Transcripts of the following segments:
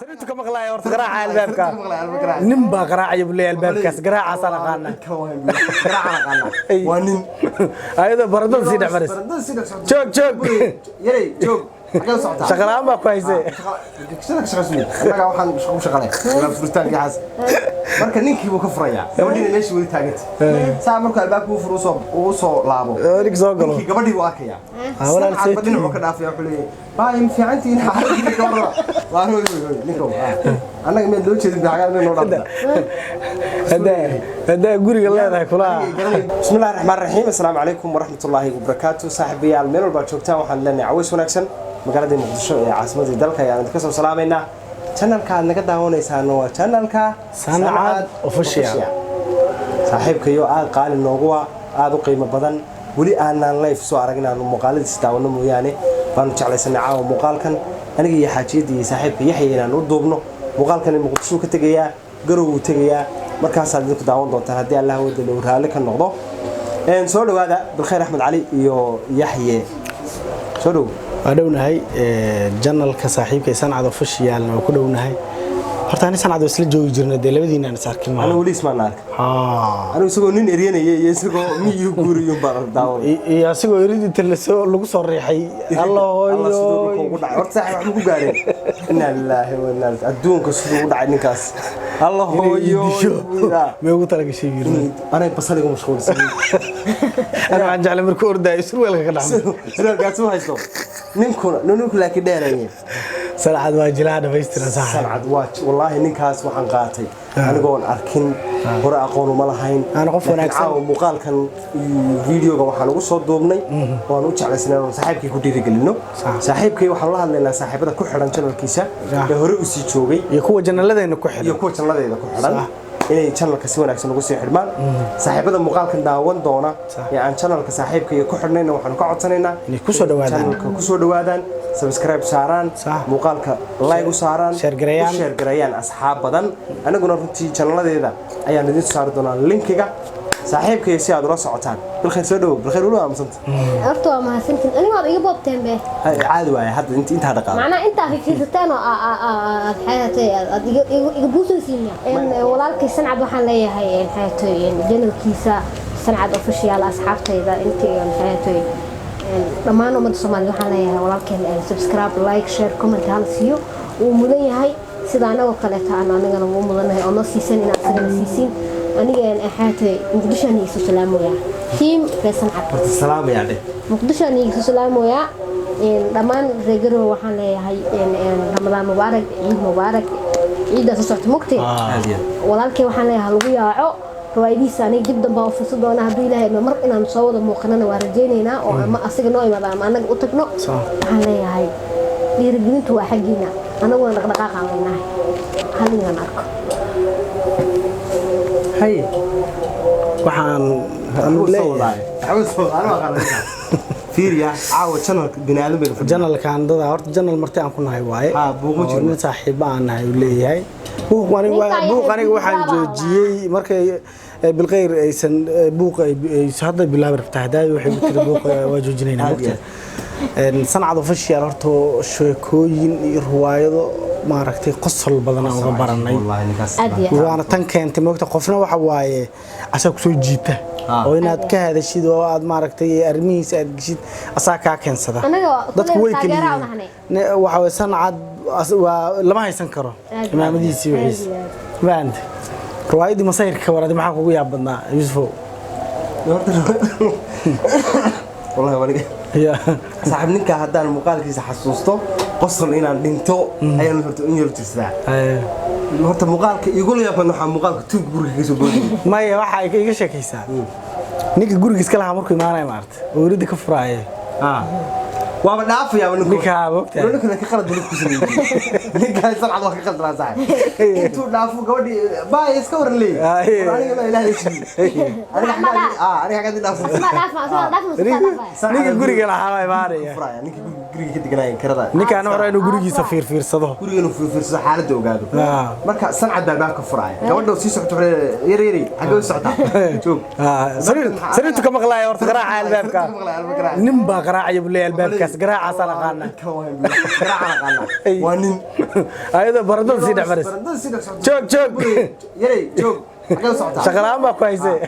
سريتو كم غلاي ورت قراعة الباب كان نمبا قراعة يبلي الباب كاس قراعة صار قانا قراعة قانا وانين هذا بردون سيدع مرس شوك يري شوك شغلة ما كويسة كسرك شغلني أنا waxaan shaqo shaqalay la furtaan gaas marka ninkii uu ka furaya gabadhii meeshii wadi taagantay saa marka albaabku furu soo laabo rig soo galo gabadhii waa kaya walaal say badin uu ka dhaafay wuxuu leeyahay baayim fiicantiin xaaladii gabadha waa hooyo ninko anaga meel loo jeedin baagal noo dhaqda hada guriga leedahay kula bismillaahir rahmaanir rahiim assalaamu alaykum wa rahmatullaahi wa barakaatuh saaxiibayaal meel walba joogtaan waxaan leenahay caways wanaagsan magaalada Muqdisho ee caasimadda dalka ayaan ka soo salaameynaa channelka aad naga daawanaysaano waa channelka Sancad Official saaxiibkayo aad qaali noogu aad u qiimo badan wali aanan live soo aragnaa muuqaaladiisa daawano mooyaane baan jeclaysanay caawa muuqaalkan aniga iyo xaajiyadii saaxiibka Yaxya inaan u duubno muuqaalkan Muqdisho ka tagayaa garow u tagayaa markaas aad idinku daawan doontaan haddii Allah wada loo raali ka noqdo soo dhawaada bilkhayr Axmed Cali iyo Yaxye soo dhaw wadownahay channelka saaxiibka Sancad Official oo ku dhownahay horta ani Sancad isla joogi jirnay labadiina aan sarkin ma ana wali ismaan ark ana isagoo nin eriyanay iyo isagoo miyu guuriyo baan daawan iyo isagoo eridi talaso lagu soo riixay Allah hooyo ugu dhacay horta saaxiib wax ku gaareen inna lillahi wa inna ilaihi adduunka sidoo u dhacay ninkaas Allah hooyo ma ugu talagashay yirnay ana basaliga mashquulsan ana waxaan jeclay markuu orday surwaalka ka dhacay surwaalkaas uu haysto ninku laakiin dheerayeen Sancad waa jilaa dhamaystiran saaxiib Sancad waa wallahi ninkaas waxaan qaatay anigoon arkin hore aqoon uma lahayn ana qof wanaagsan muuqaalkan videoga waxaan ugu soo duubnay waan u jeclaysnaa saaxiibkii ku dhiirigelino saaxiibkii waxaan la hadlaynaa saaxiibada ku xiran channelkiisa ee hore u sii joogay iyo kuwa channeladeena ku xiran iyo kuwa channeladeeda ku xiran inay channelka si wanaagsan ugu sii xidhmaan saaxiibada muuqaalkan daawan doona ee aan channelka saaxiibkii ku xidhnayna waxaan ka codsanaynaa inay ku soo dhawaadaan channelka ku soo dhawaadaan subscribe saaraan muuqaalka like u saaraan share gareeyaan asxaab badan anaguna runtii channeladeeda ayaan idin saari doonaa linkiga saaxiibkay si aad ula socotaan bilkhayr soo dhaw bilkhayr wala amsanta horta waa mahadsantiin aniga waad iga boobteen be caadi waay hadda inta dhaqaale macna inta fiirsataan oo aad xayatay aad iga buusaysiin walaalkay Sancad waxaan leeyahay xayatay channelkiisa Sancad Official asxaabtayda intii aan xayatay dhammaan ummadda Soomaaliyeed waxaan leeyahay walaalkeen subscribe like share comment hal siiyo uu mudan yahay sida anagoo kale taan anagana uu mudanahay oo noo siisan inaad sagana siisin aniga aan xaatay Muqdisho aan isu salaamoya team Sancad salaamaya Muqdisho aan isu salaamoya dhammaan reegaro waxaan leeyahay Ramadaan mubaarak ciid mubaarak ciida soo socota mugti walaalkeen waxaan leeyahay lagu yaaco raaydiisa aniga dib dambe oo fursad doona hadii Ilaahay mar inaan soo wada muuqanana waa rajaynaynaa oo ama asiga noo imaado ama anaga u tagno waxaan leeyahay dhiirigelintu waa xaqiina anaguna dhaqdhaqaaq aan leenahay halin arko hay waxaan leeyahay fiiriya caawa channelka binaadam bay channelkan dada horta channel martay aan ku nahay waaye buuq ma jiro saaxiib aan nahay leeyahay buuq aniga waxaan joojiyay markay bilkhayr aysan buuq ay hadda bilaab rabtaa haday waxay ku tiri buuq waa joojinaynaa waqti Sancad Official horta sheekooyin iyo riwaayado maaragtay qosol badan oo baranay waana tan keentay moogta qofna waxa waaye asaa ku soo jiita oo inaad ka hadashid oo aad maaragtay arrimihiisa aad gishid asaa ka keensada dadku way kaliya waxa way Sancad waa lama haysan karo imaamadiisi wixiis baand riwaayadii masayrka waradi maxaa kugu yaab badnaa Yuusuf والله ولي يا صاحب ninka hadaan muuqaalkiisa xasuusto qosol inaan dhinto ayaan horta in yar tirsadaa horta muuqaalka igu leeyahay waxa muuqaalka tuug guriga soo boodin maya waxa iga sheekaysaa ninka guriga iska lahaa markuu imaanay maartay oo ridi ka furaayay waaba dhaafaya ninka waqti ninka ka qalad bulku sameeyay ninka Sancad waa ka qaldan saaxib intuu dhaafo gabadhi baa iska waran leeyahay aniga la ilaahay sheey aniga ka dhaafo ninka guriga lahaa way maaraya ninka guriga ka deganayeen karada ninkaan hore inuu gurigiisa fiirfiirsado guriga inuu fiirfiirsado xaaladda ogaado marka sancad baa baabka furaya gabadha sii socoto yar yari xagee u socotaa joog sariirtu ka maqlaaya horta garaaca albaabka nin baa garaacaya buu leeyahay albaabkaas garaacaasaan aqaana waa nin ayadoo baradada sii dhex maraysa joog yaray joog shaqalaan baa ku haysay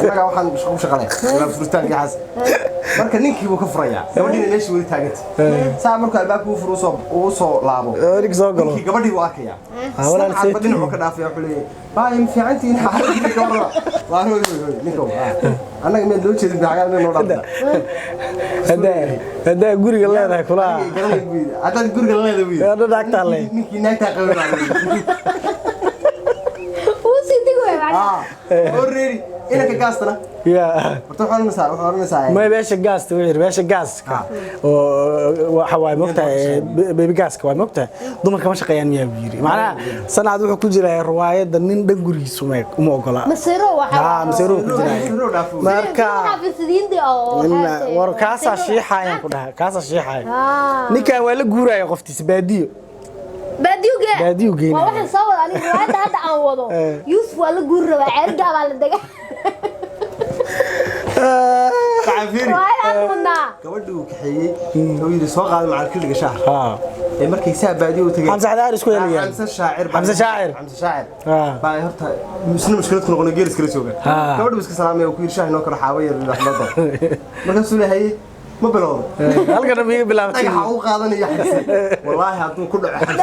annaga waxaan ku shaqalay ilaa furitaankaas marka ninkii buu ka furayaa gabadhiina meeshii weli taagantay saa markuu albaabka uu furo uu soo laabo soo galo ninkii gabadhii buu arkayaa walaalkay dhinacu ka dhaafaya wuxuu leeyahay baa in fiicantiin xaaladii gabadha waa ninkow annaga meel loo jeedin baagaan noo dhaafta hadda guriga leedahay kula hadda guriga leedahay hadda dhaagta le ninkii naagta qabay already inaka gaastana horta waxaan oranaysaa ma beesha gaasta wixii beesha gaaska oo waxa waay mogtahay baby gaaska waay mogtahay dumarka ma shaqeeyaan miyaa buu yiri macnaha sanad wuxuu ku jiraa riwaayada nin dhan gurigiisa uma ogola masiro waxa masiro ku jiraa marka war kaasa shiixayaan ku dhahay kaasa shiixay ninkan waa la guuraya qoftiisa baadiyo baadiyo geeyna waxaan soo wada aniga riwaayada hadda aan wado Yusuf waa la guur rabaa ceerga baa la daga gabadhu kaxeeyay oo yiri soo qaaday macalin kiliga shaar ee markay saa baadiyo u tagay Hamza Xadaar isku yeelay Hamza Shaacir baa horta isna mushkilad ku noqon geeris kala jooga gabadhu iska salaamay oo ku yiri shaah inoo kala xaaway raxmada markaas uu leeyahay ما بلون هل كان بيجي بلا أي حاول قاضي يحسي والله هذو كله حسي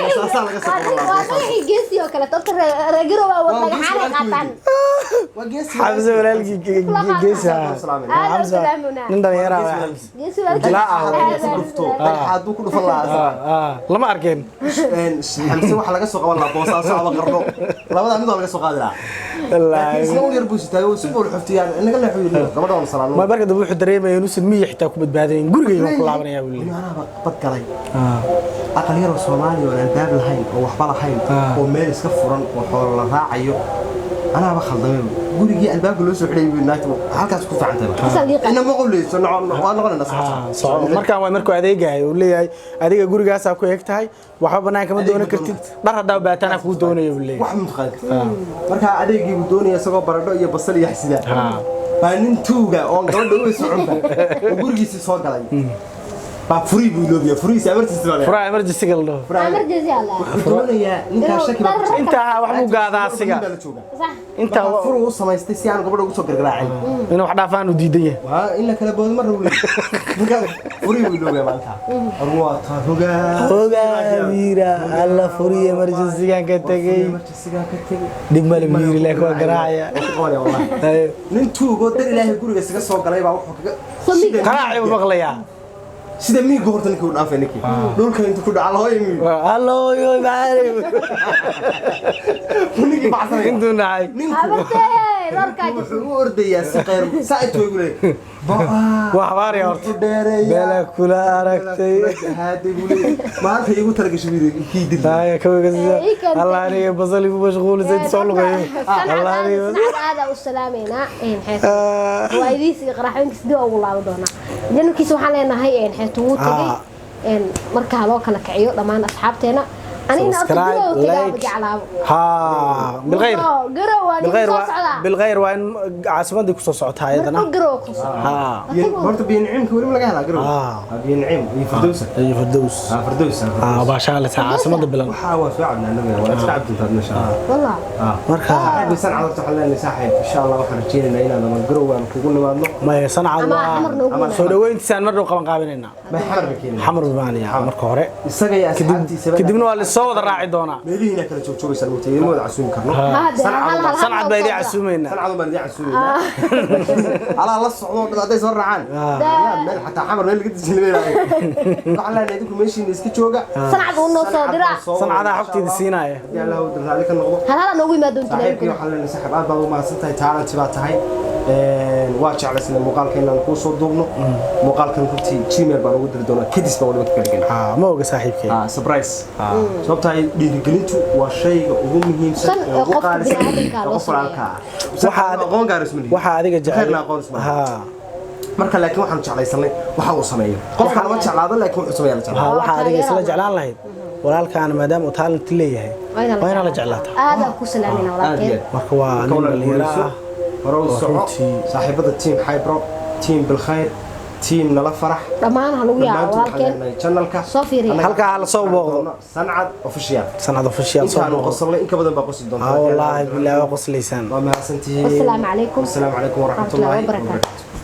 أساسا لقى سكر والله والله جيسي وكلا تذكر رجلوا والله حالي قطعن حمزة ولا جيسي حمزة نندم يرى جيسي لا هذو كله فلا لما أركين حمزة واحد لقى سوق والله بوصا صعب قرنو لا بد أمي لقى سوق هذا لكن سنو يربوش تايو سبوا الحفتيان إنك اللي حبيبي قبل ما نصل ما بركة دبوا حدري ما ينوس المية حتى كوب بعدين قرقي ما كل عمرنا يا ولي أنا بتكلم أقلير الصومالي ولا الباب الحين أو حبال الحين وميل سكفرن وحول راعيو أنا بخلص قولي الباب اللي سوى حليب النايت هكذا سكوت عنده أنا ما أقول لي صنع وأنا غلنا صح مركا ومركو أديجا ولي أديجا قولي جالس أكو هكتاي وحبنا كمان دونه كرتين مرة داو باتنا كود دونه يولي واحد متخيل مركا أديجي بدونه يسوق برضو يبصل يحسده فانين توجا أون قبل دوي سعمبا وقولي سيسوق علي فري بيلوبيا فري سامرتي فرا امرجنسي قالو فرا امرجنسي الله دونيا ninka shaki inta wax mu gaada asiga صح inta furu u samaystay si aan gabadha ugu soo gargaraacay inuu wax dhaafaan u diidan yahay waa in la kala bood mar rule ninka furi biyoloobiya maanta arwaa ta hoga wiira alla furi emergency ka tagay digmal wiiri la ka garaacaya nin tuugo dar ilaahay guriga isaga soo galay baa wuxuu kaga qaraaci u maqlayaa sida mi goortan ku dhaafay ninki dhulka inta ku dhacal hooyo mi hallo yo baari ninki bacsan intuu nahay habtay rarka wuxuu ordaya si qeyr saacid way gulay wax baari horta bela kula aragtay haadi gulay maanta igu targashay wiilkii dib ay kaga Allah aniga basal igu mashquul zayd soo lugayo Allah aniga aada u salaameena in xeeto waaydiis qaraxin sidoo ugu laabo doona jankiis waxaan leenahay in xeeto uu tagay in marka loo kala kaciyo dhamaan asxaabteena أنا بالغير وين عاصمة دي كوسو صوت هاي أنا برضو بينعم كوري ولا جهلا قرو بينعم يفردوس يفردوس فردوس باشالة عاصمة بلان حاول فعلا أنا ولا تعبت إن شاء الله والله مركا بس أنا عرفت حلا نساحب إن شاء الله وحرجينا هنا لما قرو وكنا ما يصنع الله سودوين تسان مرة وقام قابلنا ما حمر بكين حمر بمعنى مركا هراء السجى أسحبتي كدبنا ولا الصوت الراعي دونا مدينة كانت تشوف سلمتين مو عسوم كرنا صنعت بيدي عسومين صنعت بيدي عسومين على الله الصعود هذا يصير رعان يا حتى حمر اللي قد سلمين على ناديكم ماشي نسكت شوقة صنعت ونو صادرة صنعت حقتي السيناء يا له ذلك النقطة هلا نوي ما دون صاحبك يحلل نسحب أربعة وما ستة تعالى تبعتهاي واجع على سنة مقال كنا نقول صوت ضمنه مقال كنا كنت تيمر بنقول دونا كديس بقول بتكلم ما هو صاحبك سبرايز صوبتها dhiirigelintu waa shayga ugu muhiimsan ee ugu qaalisan qofka waxa adiga jecel marka laakiin waxaan jeclaysanay waxa uu sameeyo qofka ma jeclaado laakiin wuxuu sameeyaa jeclaado waxa adiga isla jeclaan lahayd walaalkaan maadaama uu talent leeyahay waa inaad la jeclaato aad ku salaamina walaalkeen marka waa nin dhalinyaro ah horow soco saaxiibada team Hybro team bilkhayr team nala farax dhamaan lagu yaa walaalkeen channelka soo fiiriyo halka la soo booqdo Sancad official soo intaan qosolay in ka badan baa qosi doontaa wallahi billahi qoslaysan waa mahadsantihiin assalaamu calaykum warahmatullahi wabarakatuh